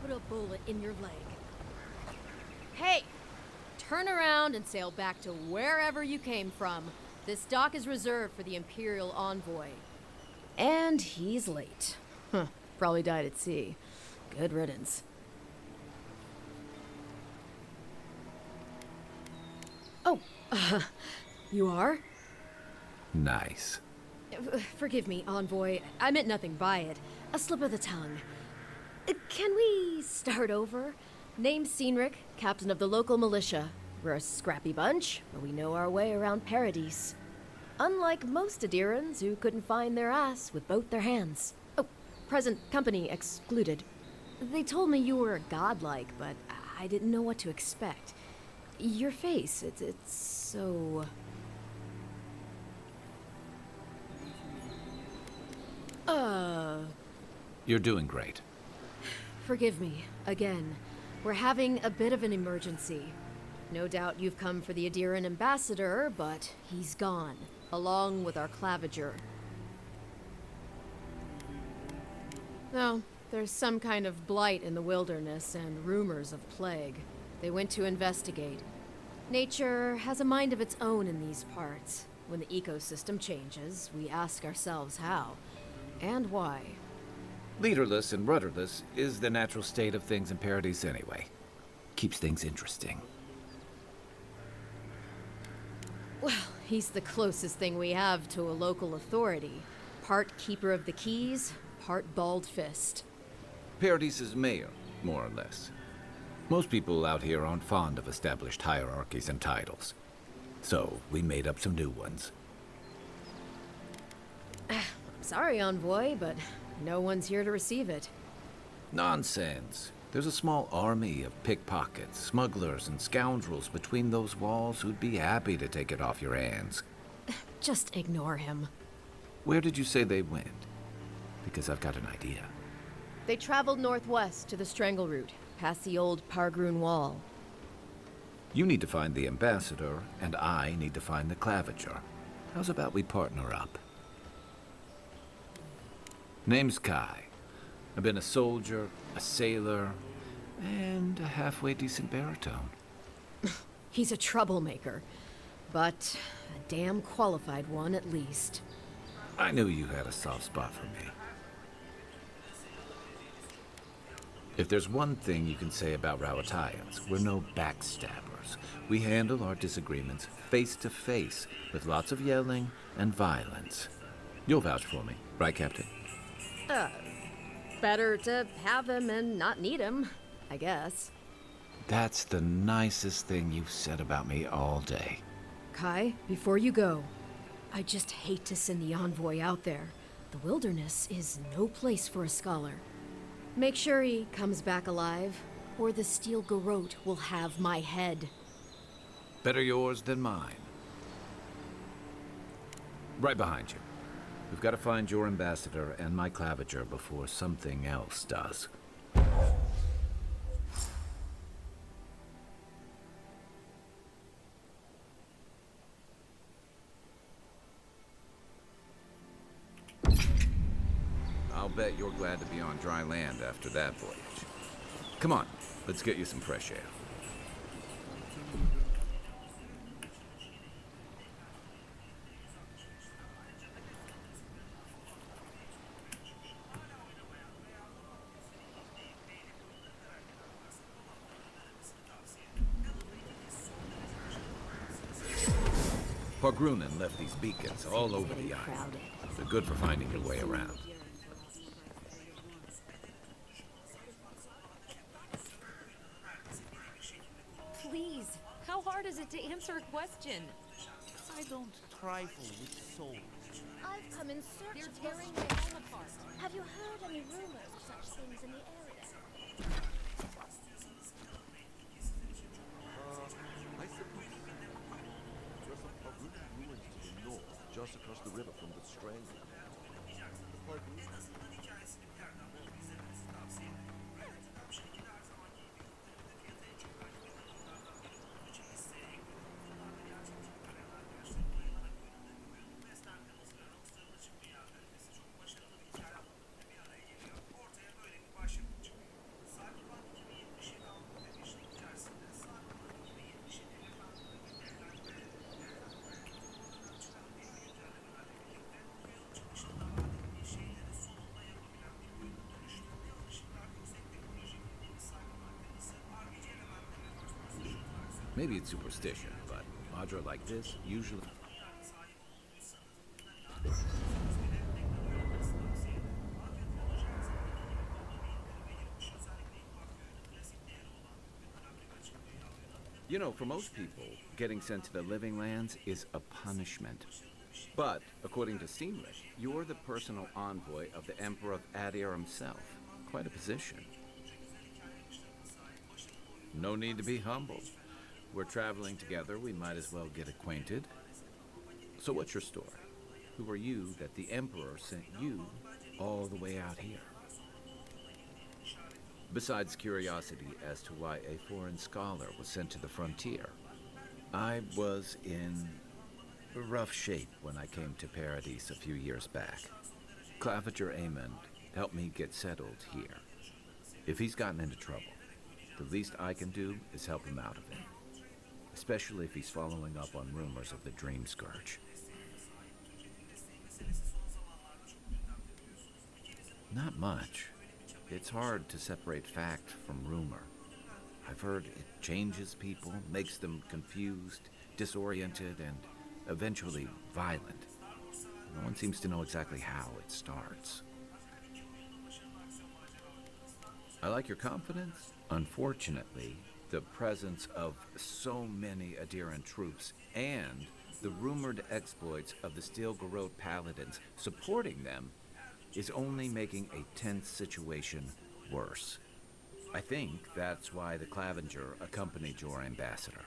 put a bullet in your leg. Hey! Turn around and sail back to wherever you came from. This dock is reserved for the Imperial Envoy. And he's late. Huh. Probably died at sea. Good riddance. Oh, you are? Nice. Forgive me, Envoy. I meant nothing by it. A slip of the tongue. Can we start over? Name's Cynric, captain of the local militia. We're a scrappy bunch, but we know our way around Paradise. Unlike most Adirans who couldn't find their ass with both their hands. Oh, present company excluded. They told me you were godlike, but I didn't know what to expect. Your face, it's so... You're doing great. Forgive me, again. We're having a bit of an emergency. No doubt you've come for the Adiran ambassador, but he's gone, along with our claviger. No, there's some kind of blight in the wilderness and rumors of plague. They went to investigate. Nature has a mind of its own in these parts. When the ecosystem changes, we ask ourselves how and why. Leaderless and rudderless is the natural state of things in Paradise anyway. Keeps things interesting. Well, he's the closest thing we have to a local authority. Part keeper of the keys, part bald fist. Paradise's mayor, more or less. Most people out here aren't fond of established hierarchies and titles. So, we made up some new ones. I'm sorry, Envoy, but no one's here to receive it. Nonsense. There's a small army of pickpockets, smugglers, and scoundrels between those walls who'd be happy to take it off your hands. Just ignore him. Where did you say they went? Because I've got an idea. They traveled northwest to the Strangle Route, past the old Pargroon Wall. You need to find the ambassador, and I need to find the claviger. How's about we partner up? Name's Kai. I've been a soldier, a sailor, and a halfway decent baritone. He's a troublemaker, but a damn qualified one at least. I knew you had a soft spot for me. If there's one thing you can say about Rawatayans, we're no backstabbers. We handle our disagreements face to face, with lots of yelling and violence. You'll vouch for me, right, Captain? Better to have him and not need him, I guess. That's the nicest thing you've said about me all day. Kai, before you go, I just hate to send the envoy out there. The wilderness is no place for a scholar. Make sure he comes back alive, or the steel garrote will have my head. Better yours than mine. Right behind you. We've got to find your ambassador and my claviger before something else does. I'll bet you're glad to be on dry land after that voyage. Come on, let's get you some fresh air. Pargrunen left these beacons all over the island. They're good for finding your way around. Please, how hard is it to answer a question? I don't trifle with souls. I've come in search of tearing my home apart. Have you heard any rumors of such things in the area? I suppose. There's some Pargrunen ruins to the north, just across the river from the Strangle. Maybe it's superstition, but Madra like this usually... You know, for most people, getting sent to the living lands is a punishment. But, according to Cynric, you're the personal envoy of the Emperor of Adir himself. Quite a position. No need to be humble. We're traveling together, we might as well get acquainted. So what's your story? Who are you that the Emperor sent you all the way out here? Besides curiosity as to why a foreign scholar was sent to the frontier, I was in rough shape when I came to Paradise a few years back. Claviger Amond helped me get settled here. If he's gotten into trouble, the least I can do is help him out of it. Especially if he's following up on rumors of the Dream Scourge. Not much. It's hard to separate fact from rumor. I've heard it changes people, makes them confused, disoriented, and eventually violent. No one seems to know exactly how it starts. I like your confidence. Unfortunately, the presence of so many Adiran troops and the rumored exploits of the Steel Garrote Paladins supporting them is only making a tense situation worse. I think that's why the Clavinger accompanied your ambassador.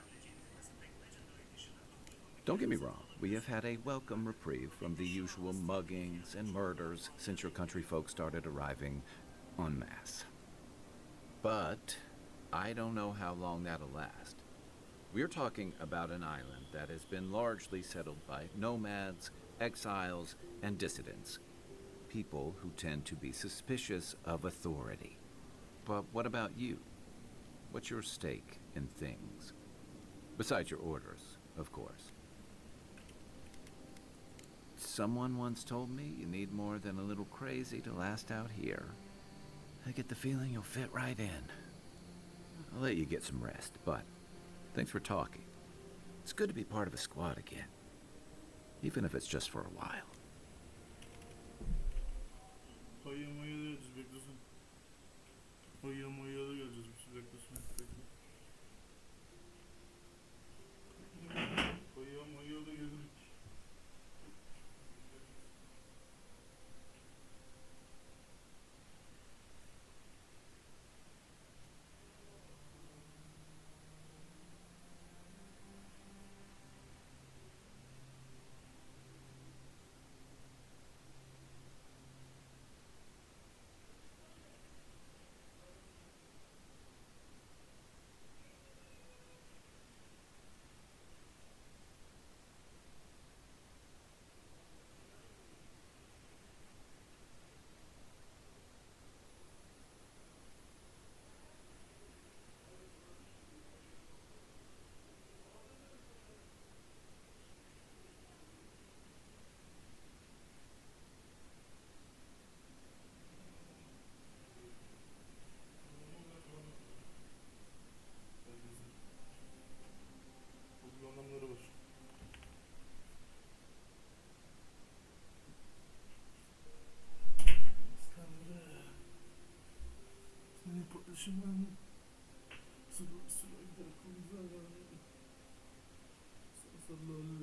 Don't get me wrong, we have had a welcome reprieve from the usual muggings and murders since your country folk started arriving en masse. But I don't know how long that'll last. We're talking about an island that has been largely settled by nomads, exiles, and dissidents. People who tend to be suspicious of authority. But what about you? What's your stake in things? Besides your orders, of course. Someone once told me you need more than a little crazy to last out here. I get the feeling you'll fit right in. I'll let you get some rest, but thanks for talking. It's good to be part of a squad again. Even if it's just for a while. Oyamaya da geleceğiz, beklesin. Oyamaya da geleceğiz, beklesin. Oyamaya da geleceğiz. Anlamları var. Senin paylaşımın sıra gider aklımıza var. Sallallahu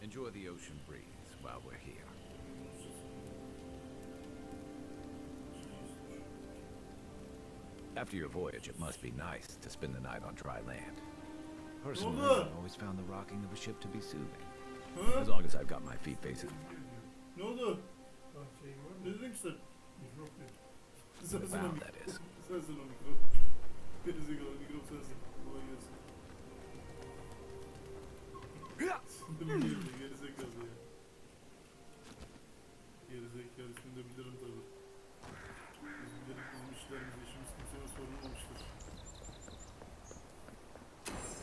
Enjoy the ocean breeze while we're here. After your voyage, it must be nice to spend the night on dry land. Personally, I've always found the rocking of a ship to be soothing. As long as I've got my feet facing... Ne oldu? Ne dedin ki sen? Sensin o Wow, that is. Sensin o mikro. Gerizekalı mikro sensin. Kolay gelsin. Şimdi bu girdi gerizekalı ya. yer üstünde bilirim tabi. Biz biliriz bizim işlerimiz, işimiz kimseye sorulmamıştır.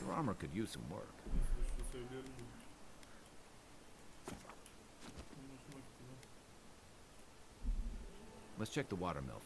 Your armor could use some work. Neyse de şunu söyleyelim mi? Bunun hoşuma gitti lan. Let's check the watermill.